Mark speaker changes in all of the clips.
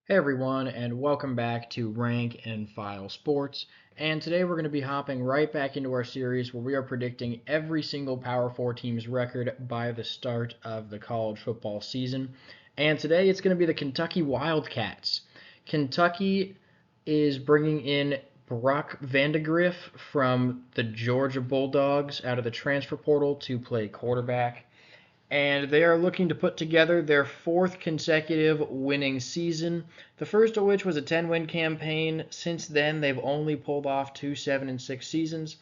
Speaker 1: Hey everyone, and welcome back to Rank and File Sports. And today we're going to be hopping right back into our series where we are predicting every single Power 4 team's record by the start of the college football season. And today it's going to be the Kentucky Wildcats. Kentucky is bringing in Brock Vandegrift from the Georgia Bulldogs out of the transfer portal to play quarterback, and they are looking to put together their fourth consecutive winning season, the first of which was a 10-win campaign. Since then, they've only pulled off two 7-6 seasons,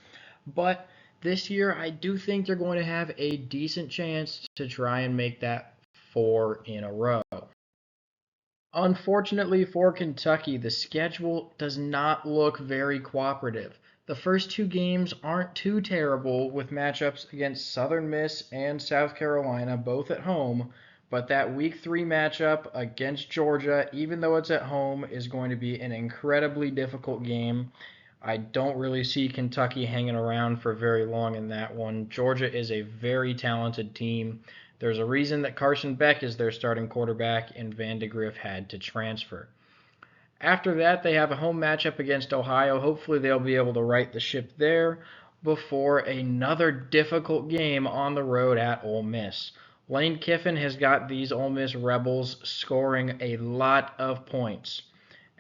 Speaker 1: but this year I do think they're going to have a decent chance to try and make that four in a row. Unfortunately for Kentucky, the schedule does not look very cooperative. The first two games aren't too terrible with matchups against Southern Miss and South Carolina, both at home, but that week 3 matchup against Georgia, even though it's at home, is going to be an incredibly difficult game. I don't really see Kentucky hanging around for very long in that one. Georgia is a very talented team. There's a reason that Carson Beck is their starting quarterback and Vandegrift had to transfer. After that, they have a home matchup against Ohio. Hopefully, they'll be able to right the ship there before another difficult game on the road at Ole Miss. Lane Kiffin has got these Ole Miss Rebels scoring a lot of points.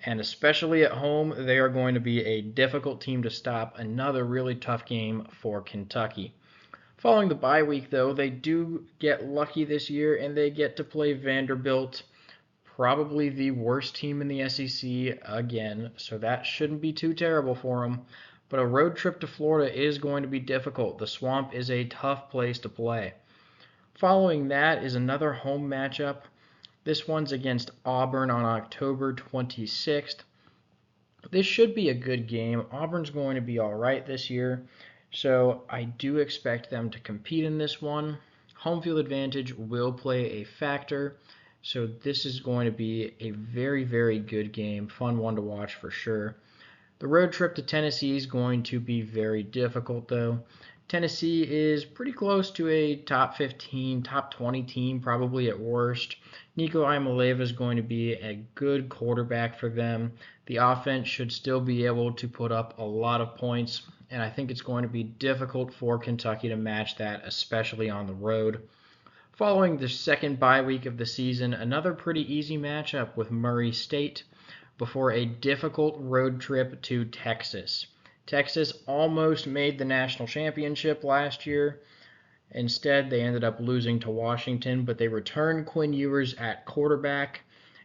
Speaker 1: And especially at home, they are going to be a difficult team to stop. Another really tough game for Kentucky. Following the bye week, though, they do get lucky this year and they get to play Vanderbilt, probably the worst team in the SEC again, so that shouldn't be too terrible for them. But a road trip to Florida is going to be difficult. The Swamp is a tough place to play. Following that is another home matchup. This one's against Auburn on October 26th. This should be a good game. Auburn's going to be all right this year, so I do expect them to compete in this one. Home field advantage will play a factor, so this is going to be a very, very good game. Fun one to watch for sure. The road trip to Tennessee is going to be very difficult, though. Tennessee is pretty close to a top 15, top 20 team, probably at worst. Nico Iamaleava is going to be a good quarterback for them. The offense should still be able to put up a lot of points, and I think it's going to be difficult for Kentucky to match that, especially on the road. Following the second bye week of the season, another pretty easy matchup with Murray State before a difficult road trip to Texas. Texas almost made the national championship last year. Instead, they ended up losing to Washington, but they return Quinn Ewers at quarterback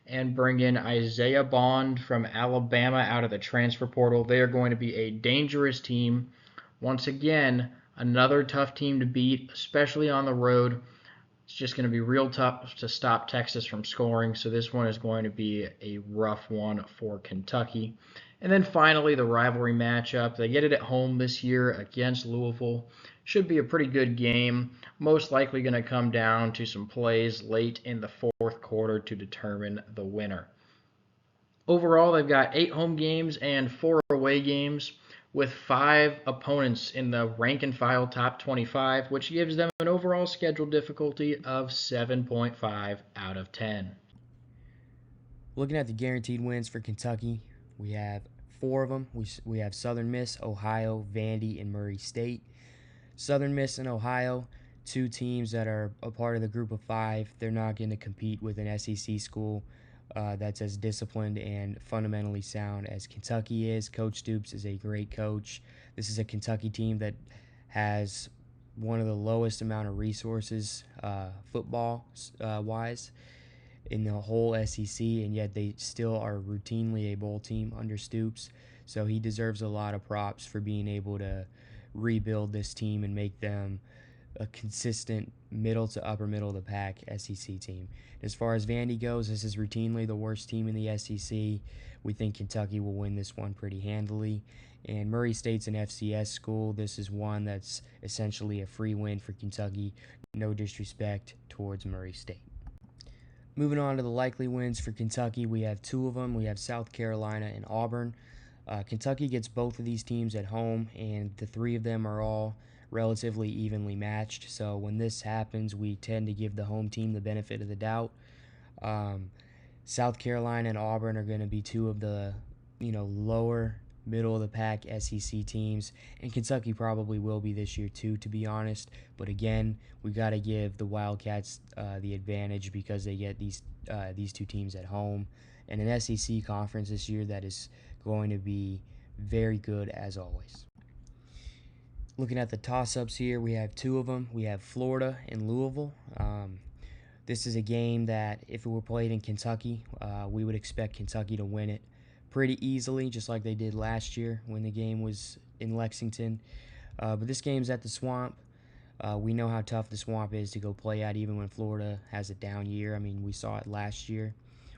Speaker 1: and bring in Isaiah Bond from Alabama out of the transfer portal. They are going to be a dangerous team. Once again, another tough team to beat, especially on the road. It's just going to be real tough to stop Texas from scoring, so this one is going to be a rough one for Kentucky. And then finally, the rivalry matchup. They get it at home this year against Louisville. Should be a pretty good game. Most likely going to come down to some plays late in the fourth quarter to determine the winner. Overall, they've got 8 home games and 4 away games, with 5 opponents in the rank and file top 25, which gives them an overall schedule difficulty of 7.5 out of 10.
Speaker 2: Looking at the guaranteed wins for Kentucky, we have four of them. We have Southern Miss, Ohio, Vandy, and Murray State. Southern Miss and Ohio, two teams that are a part of the group of five. They're not going to compete with an SEC school that's as disciplined and fundamentally sound as Kentucky is. Coach Stoops is a great coach. This is a Kentucky team that has one of the lowest amount of resources football wise in the whole SEC, and yet they still are routinely a bowl team under Stoops. So he deserves a lot of props for being able to rebuild this team and make them a consistent middle to upper middle of the pack SEC team. As far as Vandy goes, this is routinely the worst team in the SEC. We think Kentucky will win this one pretty handily. And Murray State's an FCS school. This is one that's essentially a free win for Kentucky. No disrespect towards Murray State. Moving on to the likely wins for Kentucky, we have two of them. We have South Carolina and Auburn. Kentucky gets both of these teams at home, and the three of them are all relatively evenly matched. So when this happens, we tend to give the home team the benefit of the doubt. Um, South Carolina and Auburn are going to be two of the, lower middle of the pack SEC teams, and Kentucky probably will be this year too, to be honest. But again, we got to give the Wildcats the advantage because they get these two teams at home, and an SEC conference this year that is going to be very good as always. Looking at the toss-ups here, we have two of them. We have Florida and Louisville. This is a game that if it were played in Kentucky, we would expect Kentucky to win it pretty easily, just like they did last year when the game was in Lexington. But this game's at the Swamp. We know how tough the Swamp is to go play at, even when Florida has a down year. I mean, we saw it last year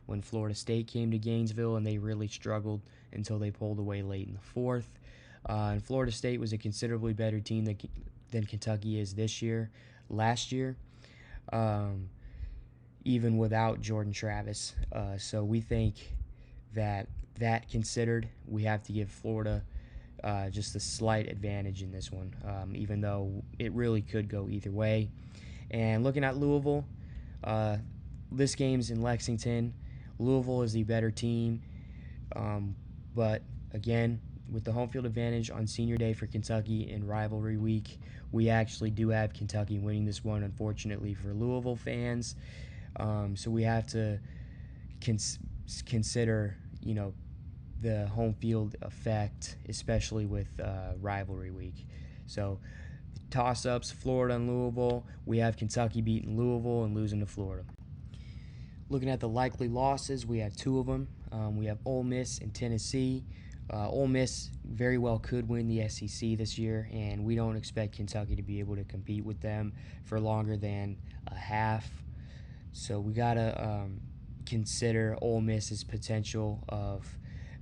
Speaker 2: when Florida State came to Gainesville, and they really struggled until they pulled away late in the fourth. And Florida State was a considerably better team than Kentucky is this year. Last year, even without Jordan Travis. So we think that considered, we have to give Florida just a slight advantage in this one, even though it really could go either way. And looking at Louisville, this game's in Lexington. Louisville is the better team, but again, with the home field advantage on senior day for Kentucky in rivalry week, we actually do have Kentucky winning this one, unfortunately for Louisville fans. So we have to consider, the home field effect, especially with rivalry week. So toss-ups, Florida and Louisville. We have Kentucky beating Louisville and losing to Florida. Looking at the likely losses, we have two of them. We have Ole Miss and Tennessee. Ole Miss very well could win the SEC this year, and we don't expect Kentucky to be able to compete with them for longer than a half. So we got to consider Ole Miss's potential of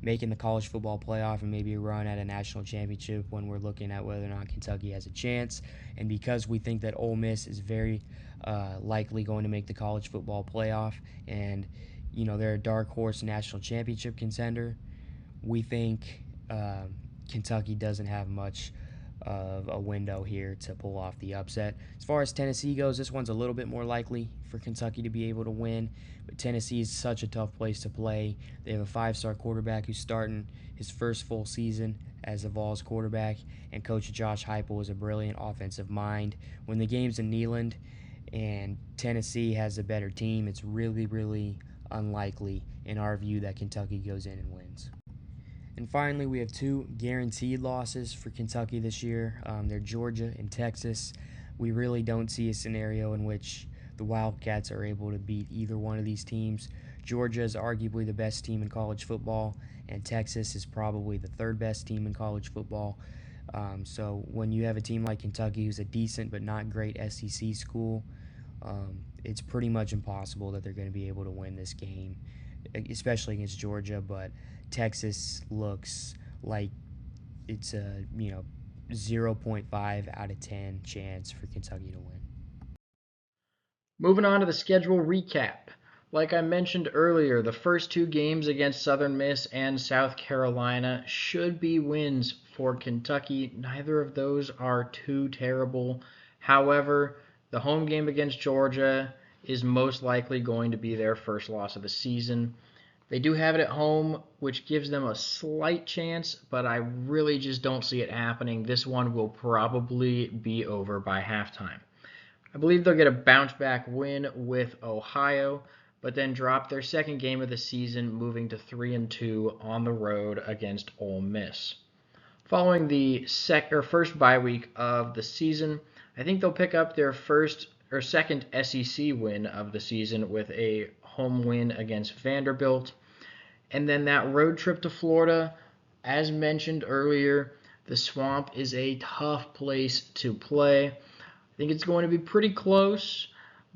Speaker 2: making the college football playoff and maybe a run at a national championship when we're looking at whether or not Kentucky has a chance. And because we think that Ole Miss is very likely going to make the college football playoff, and they're a dark horse national championship contender, we think Kentucky doesn't have much of a window here to pull off the upset. As far as Tennessee goes, this one's a little bit more likely for Kentucky to be able to win, but Tennessee is such a tough place to play. They have a five-star quarterback who's starting his first full season as a Vols quarterback, and Coach Josh Heupel is a brilliant offensive mind. When the game's in Neyland and Tennessee has a better team, it's really, really unlikely in our view that Kentucky goes in and wins. And finally, we have two guaranteed losses for Kentucky this year. They're Georgia and Texas. We really don't see a scenario in which the Wildcats are able to beat either one of these teams. Georgia is arguably the best team in college football, and Texas is probably the third best team in college football. So when you have a team like Kentucky, who's a decent but not great SEC school, it's pretty much impossible that they're going to be able to win this game, especially against Georgia. But Texas looks like it's a 0.5 out of 10 chance for Kentucky to win.
Speaker 1: Moving on to the schedule recap. Like I mentioned earlier, the first two games against Southern Miss and South Carolina should be wins for Kentucky. Neither of those are too terrible. However, the home game against Georgia is most likely going to be their first loss of the season. They do have it at home, which gives them a slight chance, but I really just don't see it happening. This one will probably be over by halftime. I believe they'll get a bounce-back win with Ohio, but then drop their second game of the season, moving to 3-2 on the road against Ole Miss. Following the first bye week of the season, I think they'll pick up their second SEC win of the season with a home win against Vanderbilt. And then that road trip to Florida, as mentioned earlier, the Swamp is a tough place to play. I think it's going to be pretty close,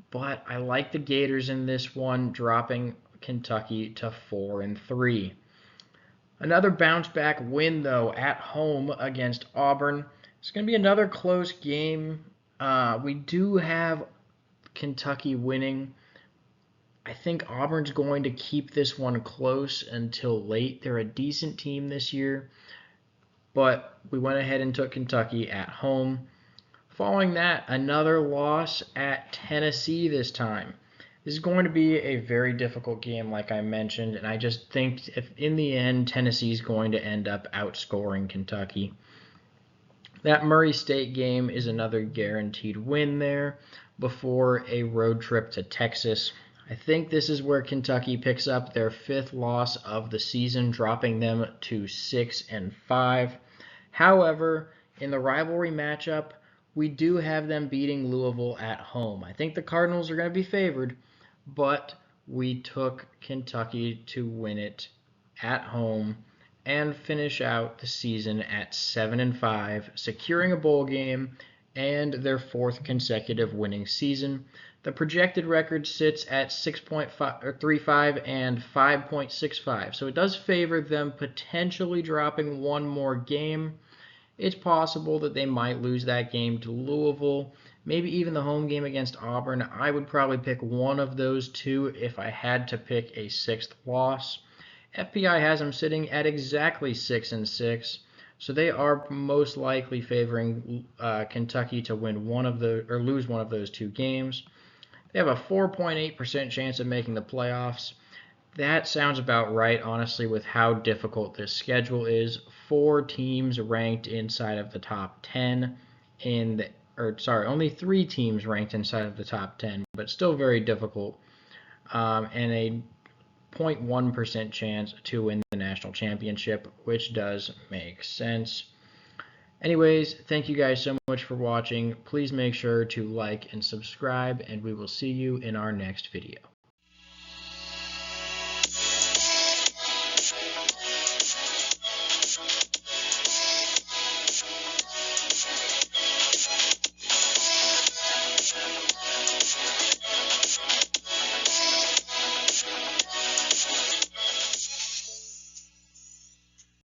Speaker 1: but I like the Gators in this one, dropping Kentucky to 4-3. Another bounce-back win, though, at home against Auburn. It's going to be another close game. We do have Kentucky winning. I think Auburn's going to keep this one close until late. They're a decent team this year, but we went ahead and took Kentucky at home. Following that, another loss at Tennessee this time. This is going to be a very difficult game, like I mentioned, and I just think if in the end Tennessee is going to end up outscoring Kentucky. That Murray State game is another guaranteed win there before a road trip to Texas. I think this is where Kentucky picks up their 5th loss of the season, dropping them to 6-5. However, in the rivalry matchup, we do have them beating Louisville at home. I think the Cardinals are going to be favored, but we took Kentucky to win it at home and finish out the season at 7-5, securing a bowl game and their 4th consecutive winning season. The projected record sits at 6.35 and 5.65, so it does favor them potentially dropping one more game. It's possible that they might lose that game to Louisville, maybe even the home game against Auburn. I would probably pick one of those two if I had to pick a 6th loss. FPI has them sitting at exactly 6-6, so they are most likely favoring Kentucky to win one of the or lose one of those two games. They have a 4.8% chance of making the playoffs. That sounds about right, honestly, with how difficult this schedule is. 4 teams ranked inside of the top 10 only 3 teams ranked inside of the top 10, but still very difficult. And a 0.1% chance to win the national championship, which does make sense. Anyways, thank you guys so much for watching. Please make sure to like and subscribe, and we will see you in our next video.